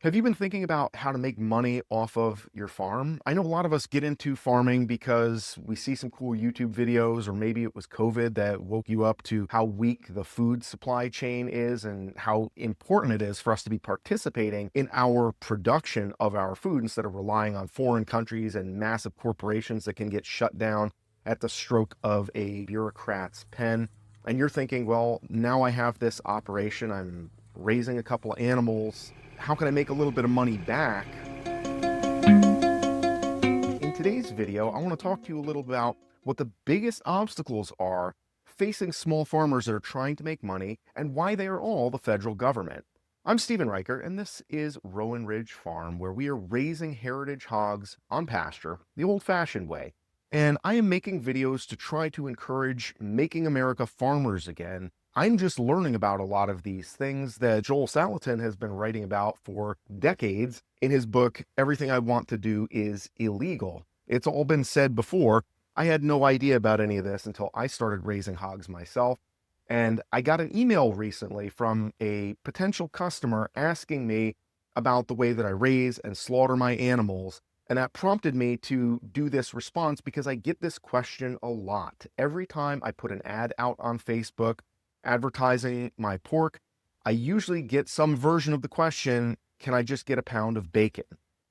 Have you been thinking about how to make money off of your farm? I know a lot of us get into farming because we see some cool YouTube videos, or maybe it was COVID that woke you up to how weak the food supply chain is and how important it is for us to be participating in our production of our food instead of relying on foreign countries and massive corporations that can get shut down at the stroke of a bureaucrat's pen. And you're thinking, well, now I have this operation, I'm raising a couple of animals. How can I make a little bit of money back? In today's video, I want to talk to you a little about what the biggest obstacles are facing small farmers that are trying to make money and why they are all the federal government. I'm Stephen Riker, and this is Rowan Ridge Farm, where we are raising heritage hogs on pasture the old-fashioned way. And I am making videos to try to encourage making America farmers again. I'm just learning about a lot of these things that Joel Salatin has been writing about for decades in his book, Everything I Want to Do is Illegal. It's all been said before. I had no idea about any of this until I started raising hogs myself. And I got an email recently from a potential customer asking me about the way that I raise and slaughter my animals. And that prompted me to do this response because I get this question a lot. Every time I put an ad out on Facebook advertising my pork, I usually get some version of the question, can I just get a pound of bacon?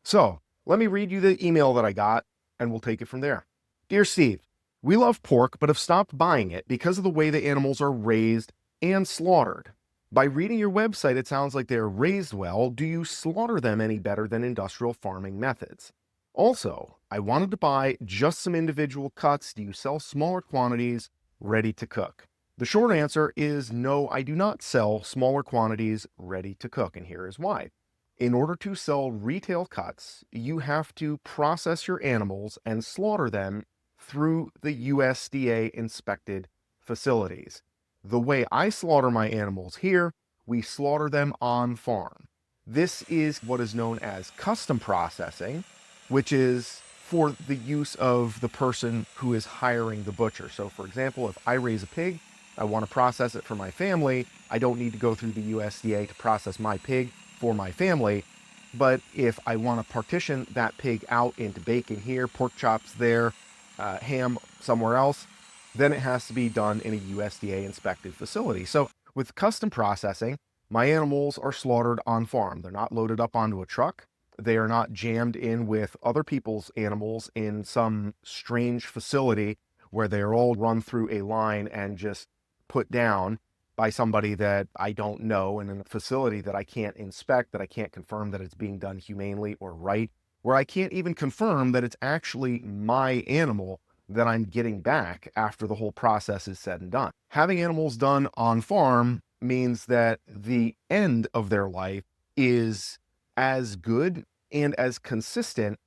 So let me read you the email that I got and we'll take it from there. Dear Steve, we love pork, but have stopped buying it because of the way the animals are raised and slaughtered. By reading your website, it sounds like they are raised well. Do you slaughter them any better than industrial farming methods? Also, I wanted to buy just some individual cuts. Do you sell smaller quantities ready to cook? The short answer is no, I do not sell smaller quantities ready to cook, and here is why. In order to sell retail cuts, you have to process your animals and slaughter them through the USDA inspected facilities. The way I slaughter my animals here, we slaughter them on farm. This is what is known as custom processing, which is for the use of the person who is hiring the butcher. So for example, if I raise a pig, I want to process it for my family, I don't need to go through the USDA to process my pig for my family. But if I want to partition that pig out into bacon here, pork chops there, ham somewhere else, then it has to be done in a USDA inspected facility. So with custom processing, my animals are slaughtered on farm. They're not loaded up onto a truck. They are not jammed in with other people's animals in some strange facility where they're all run through a line and just put down by somebody that I don't know and in a facility that I can't inspect, that I can't confirm that it's being done humanely or right, where I can't even confirm that it's actually my animal that I'm getting back after the whole process is said and done. Having animals done on farm means that the end of their life is as good and as consistent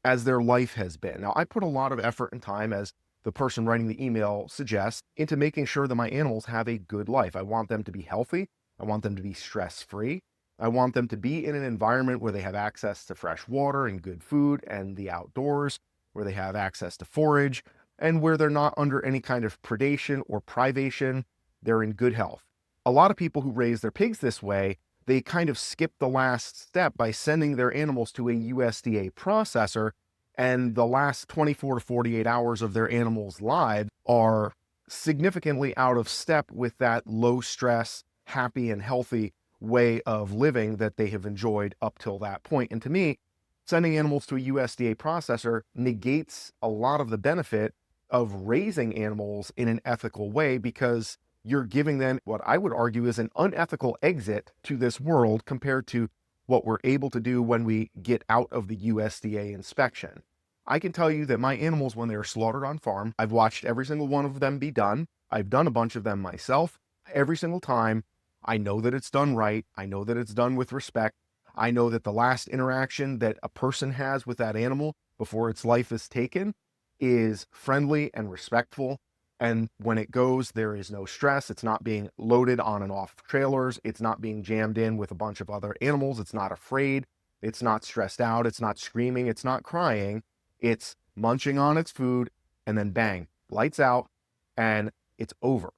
as their life has been. Now, I put a lot of effort and time, as the person writing the email suggests, into making sure that my animals have a good life. I want them to be healthy. I want them to be stress-free. I want them to be in an environment where they have access to fresh water and good food and the outdoors, where they have access to forage, and where they're not under any kind of predation or privation. They're in good health. A lot of people who raise their pigs this way, they kind of skip the last step by sending their animals to a USDA processor, and the last 24 to 48 hours of their animals' lives are significantly out of step with that low stress, happy and healthy way of living that they have enjoyed up till that point. And to me, sending animals to a USDA processor negates a lot of the benefit of raising animals in an ethical way, because you're giving them what I would argue is an unethical exit to this world compared to what we're able to do when we get out of the USDA inspection. I can tell you that my animals, when they're slaughtered on farm, I've watched every single one of them be done. I've done a bunch of them myself. Every single time, I know that it's done right. I know that it's done with respect. I know that the last interaction that a person has with that animal before its life is taken is friendly and respectful. And when it goes, there is no stress. It's not being loaded on and off trailers. It's not being jammed in with a bunch of other animals. It's not afraid. It's not stressed out. It's not screaming. It's not crying. It's munching on its food, and then bang, lights out, and it's over.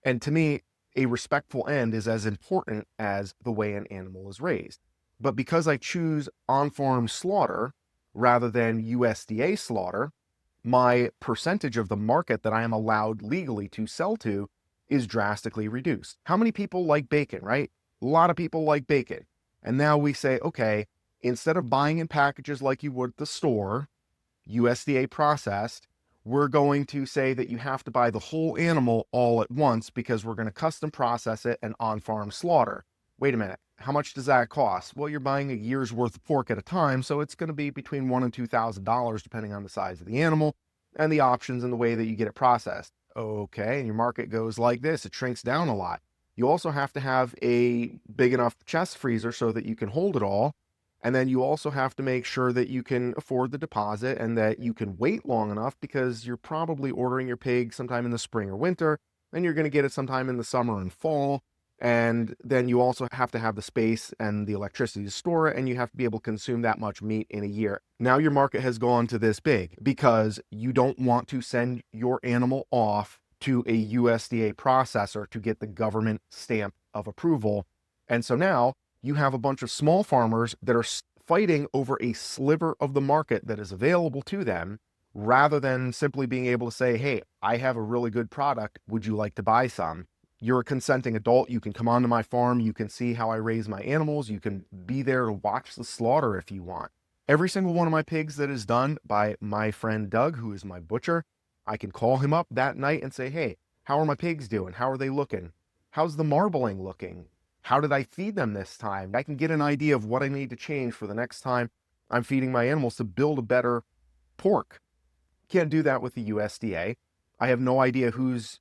And to me, a respectful end is as important as the way an animal is raised. But because I choose on-farm slaughter rather than USDA slaughter, my percentage of the market that I am allowed legally to sell to is drastically reduced. How many people like bacon, right? A lot of people like bacon. And now we say, okay, instead of buying in packages like you would at the store, USDA processed, we're going to say that you have to buy the whole animal all at once because we're going to custom process it and on-farm slaughter. Wait a minute, how much does that cost? Well, you're buying a year's worth of pork at a time, so it's going to be between $1,000 and $2,000 depending on the size of the animal and the options and the way that you get it processed. Okay, and your market goes like this, it shrinks down a lot. You also have to have a big enough chest freezer so that you can hold it all. And then you also have to make sure that you can afford the deposit and that you can wait long enough because you're probably ordering your pig sometime in the spring or winter, and you're going to get it sometime in the summer and fall. And then you also have to have the space and the electricity to store it, and you have to be able to consume that much meat in a year. Now your market has gone to this big because you don't want to send your animal off to a USDA processor to get the government stamp of approval. And so now you have a bunch of small farmers that are fighting over a sliver of the market that is available to them rather than simply being able to say, hey, I have a really good product. Would you like to buy some? You're a consenting adult. You can come onto my farm. You can see how I raise my animals. You can be there to watch the slaughter if you want. Every single one of my pigs that is done by my friend Doug, who is my butcher, I can call him up that night and say, hey, how are my pigs doing? How are they looking? How's the marbling looking? How did I feed them this time? I can get an idea of what I need to change for the next time I'm feeding my animals to build a better pork. Can't do that with the USDA. I have no idea who's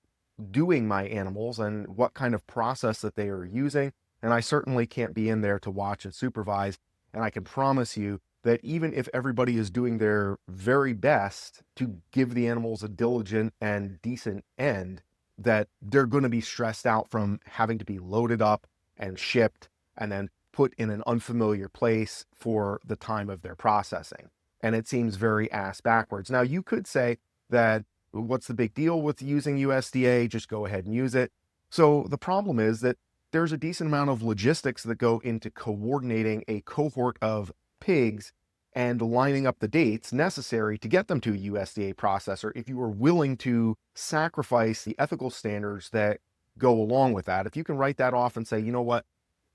doing my animals and what kind of process that they are using. And I certainly can't be in there to watch and supervise. And I can promise you that even if everybody is doing their very best to give the animals a diligent and decent end, that they're going to be stressed out from having to be loaded up and shipped and then put in an unfamiliar place for the time of their processing. And it seems very ass backwards. Now, you could say that what's the big deal with using USDA? Just go ahead and use it. So the problem is that there's a decent amount of logistics that go into coordinating a cohort of pigs and lining up the dates necessary to get them to a USDA processor if you are willing to sacrifice the ethical standards that go along with that. If you can write that off and say, you know what,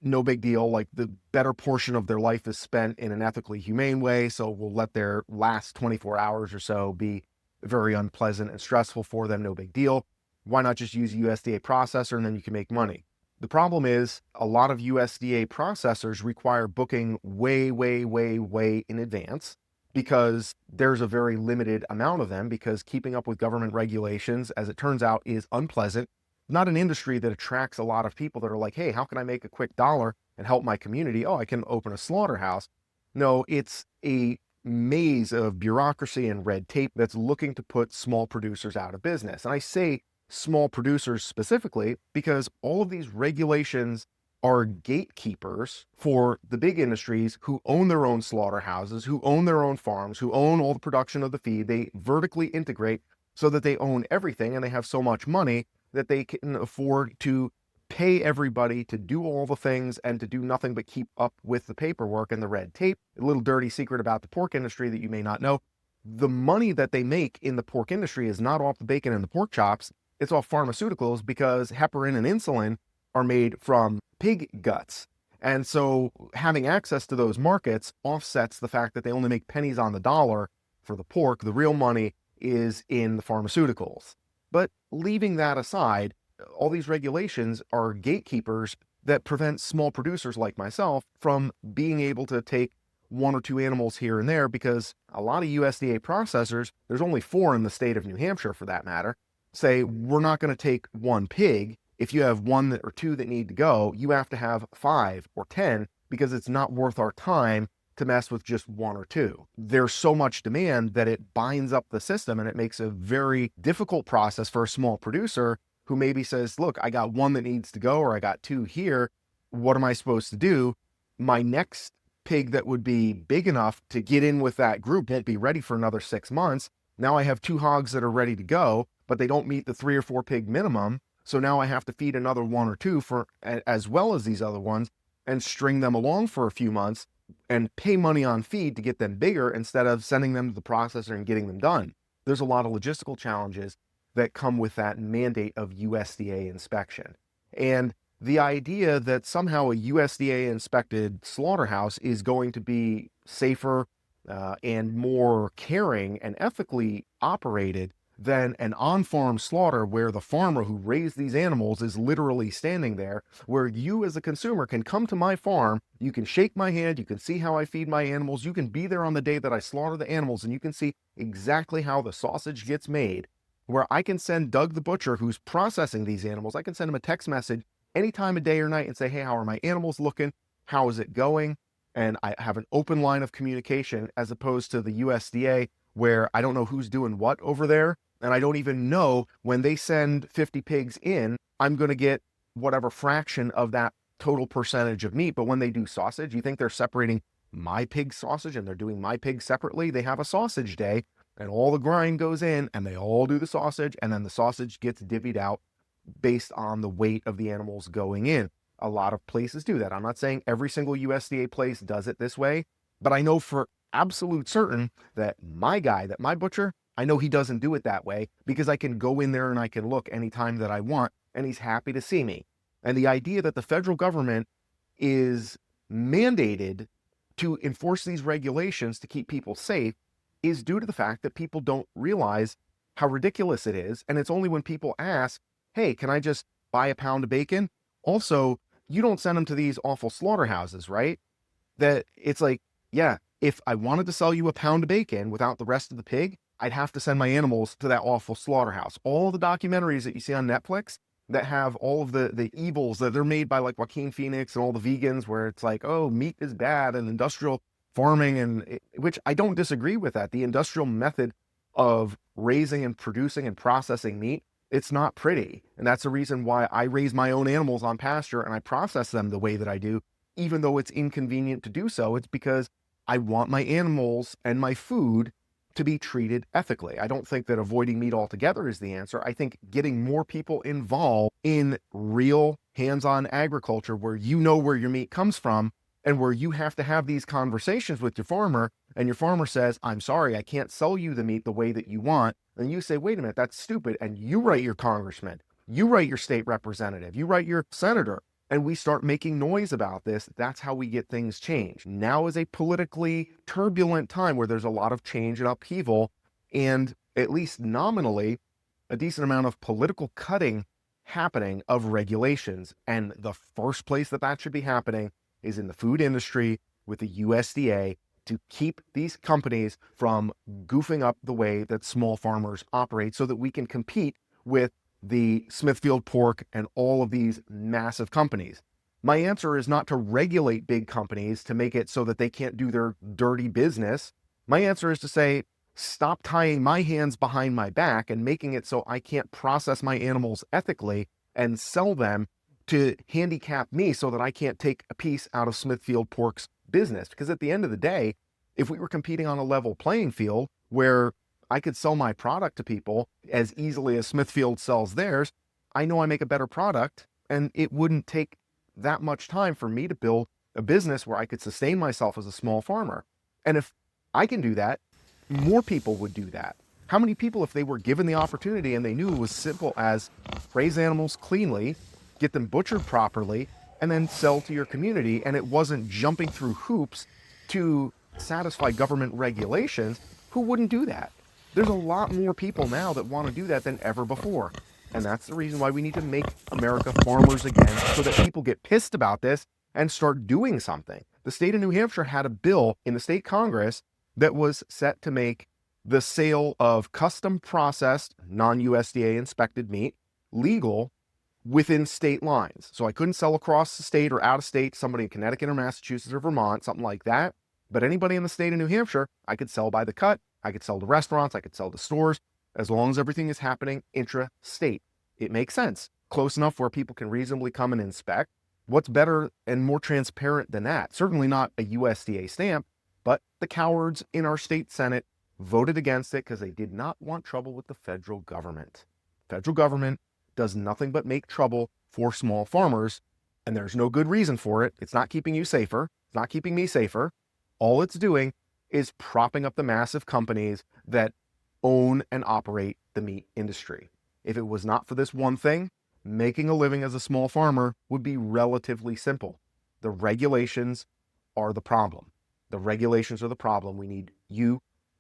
no big deal, like the better portion of their life is spent in an ethically humane way, so we'll let their last 24 hours or so be very unpleasant and stressful for them, no big deal. Why not just use a USDA processor and then you can make money? The problem is a lot of USDA processors require booking way in advance because there's a very limited amount of them because keeping up with government regulations, as it turns out, is unpleasant. Not an industry that attracts a lot of people that are like, hey, how can I make a quick dollar and help my community? Oh, I can open a slaughterhouse. No, it's a maze of bureaucracy and red tape that's looking to put small producers out of business. And I say small producers specifically because all of these regulations are gatekeepers for the big industries who own their own slaughterhouses, who own their own farms, who own all the production of the feed. They vertically integrate so that they own everything and they have so much money that they can afford to pay everybody to do all the things and to do nothing but keep up with the paperwork and the red tape. A little dirty secret about the pork industry that you may not know. The money that they make in the pork industry is not off the bacon and the pork chops. It's off pharmaceuticals because heparin and insulin are made from pig guts. And so having access to those markets offsets the fact that they only make pennies on the dollar for the pork. The real money is in the pharmaceuticals. But leaving that aside, all these regulations are gatekeepers that prevent small producers like myself from being able to take one or two animals here and there because a lot of USDA processors, there's only 4 in the state of New Hampshire for that matter, say we're not going to take one pig. If you have 1 or 2 that need to go, you have to have 5 or 10 because it's not worth our time to mess with just 1 or 2. There's so much demand that it binds up the system and it makes a very difficult process for a small producer who maybe says, look, I got 1 that needs to go or I got 2 here. What am I supposed to do? My next pig that would be big enough to get in with that group won't be ready for another 6 months. Now I have 2 hogs that are ready to go, but they don't meet the 3 or 4 pig minimum. So now I have to feed another 1 or 2 for as well as these other ones. and string them along for a few months and pay money on feed to get them bigger instead of sending them to the processor and getting them done. There's a lot of logistical challenges that come with that mandate of USDA inspection. And the idea that somehow a USDA inspected slaughterhouse is going to be safer and more caring and ethically operated than an on-farm slaughter where the farmer who raised these animals is literally standing there, where you as a consumer can come to my farm, you can shake my hand, you can see how I feed my animals, you can be there on the day that I slaughter the animals, and you can see exactly how the sausage gets made, where I can send Doug the butcher who's processing these animals, I can send him a text message any time of day or night and say, hey, how are my animals looking? How is it going? And I have an open line of communication, as opposed to the USDA where I don't know who's doing what over there. And I don't even know when they send 50 pigs in, I'm going to get whatever fraction of that total percentage of meat. But when they do sausage, you think they're separating my pig sausage and they're doing my pig separately? They have a sausage day and all the grind goes in and they all do the sausage, and then the sausage gets divvied out based on the weight of the animals going in. A lot of places do that. I'm not saying every single USDA place does it this way, but I know for absolute certain that my guy, that my butcher, I know he doesn't do it that way, because I can go in there and I can look anytime that I want, and he's happy to see me. And the idea that the federal government is mandated to enforce these regulations to keep people safe is due to the fact that people don't realize how ridiculous it is. And it's only when people ask, hey, can I just buy a pound of bacon? Also, you don't send them to these awful slaughterhouses, right? That it's like, yeah, if I wanted to sell you a pound of bacon without the rest of the pig, I'd have to send my animals to that awful slaughterhouse. All the documentaries that you see on Netflix that have all of the evils that they're made by like Joaquin Phoenix and all the vegans, where it's like, oh, meat is bad and industrial farming, and which I don't disagree with that. The industrial method of raising and producing and processing meat, it's not pretty. And that's the reason why I raise my own animals on pasture and I process them the way that I do, even though it's inconvenient to do so. It's because I want my animals and my food to be treated ethically. I don't think that avoiding meat altogether is the answer. I think getting more people involved in real hands-on agriculture, where you know where your meat comes from and where you have to have these conversations with your farmer, and your farmer says, I'm sorry, I can't sell you the meat the way that you want. And you say, wait a minute, that's stupid. And you write your congressman, you write your state representative, you write your senator, and we start making noise about this. That's how we get things changed. Now is a politically turbulent time where there's a lot of change and upheaval, and at least nominally, a decent amount of political cutting happening of regulations. And the first place that that should be happening is in the food industry with the USDA, to keep these companies from goofing up the way that small farmers operate, so that we can compete with the Smithfield Pork and all of these massive companies. My answer is not to regulate big companies to make it so that they can't do their dirty business. My answer is to say, stop tying my hands behind my back and making it so I can't process my animals ethically and sell them to handicap me so that I can't take a piece out of Smithfield Pork's business. Because at the end of the day, if we were competing on a level playing field where I could sell my product to people as easily as Smithfield sells theirs, I know I make a better product, and it wouldn't take that much time for me to build a business where I could sustain myself as a small farmer. And if I can do that, more people would do that. How many people, if they were given the opportunity and they knew it was simple as raise animals cleanly, get them butchered properly, and then sell to your community, and it wasn't jumping through hoops to satisfy government regulations, who wouldn't do that? There's a lot more people now that want to do that than ever before. And that's the reason why we need to make America farmers again, so that people get pissed about this and start doing something. The state of New Hampshire had a bill in the state Congress that was set to make the sale of custom processed, non-USDA inspected meat legal within state lines. So I couldn't sell across the state or out of state, somebody in Connecticut or Massachusetts or Vermont, something like that. But anybody in the state of New Hampshire, I could sell by the cut, I could sell to restaurants, I could sell to stores, as long as everything is happening intra-state. It makes sense. Close enough where people can reasonably come and inspect. What's better and more transparent than that? Certainly not a USDA stamp, but the cowards in our state Senate voted against it because they did not want trouble with the federal government. Federal government does nothing but make trouble for small farmers, And there's no good reason for it. It's not keeping you safer. It's not keeping me safer. All it's doing is propping up the massive companies that own and operate the meat industry. If it was not for this one thing, making a living as a small farmer would be relatively simple. The regulations are the problem. The regulations are the problem. We need you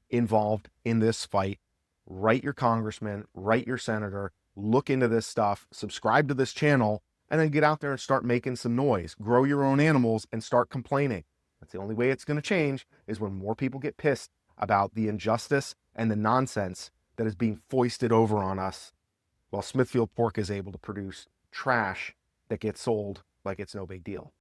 involved in this fight. Write your congressman, write your senator, look into this stuff, subscribe to this channel, and then get out there and start making some noise. Grow your own animals and start complaining. That's the only way it's going to change, is when more people get pissed about the injustice and the nonsense that is being foisted over on us, while Smithfield Pork is able to produce trash that gets sold like it's no big deal.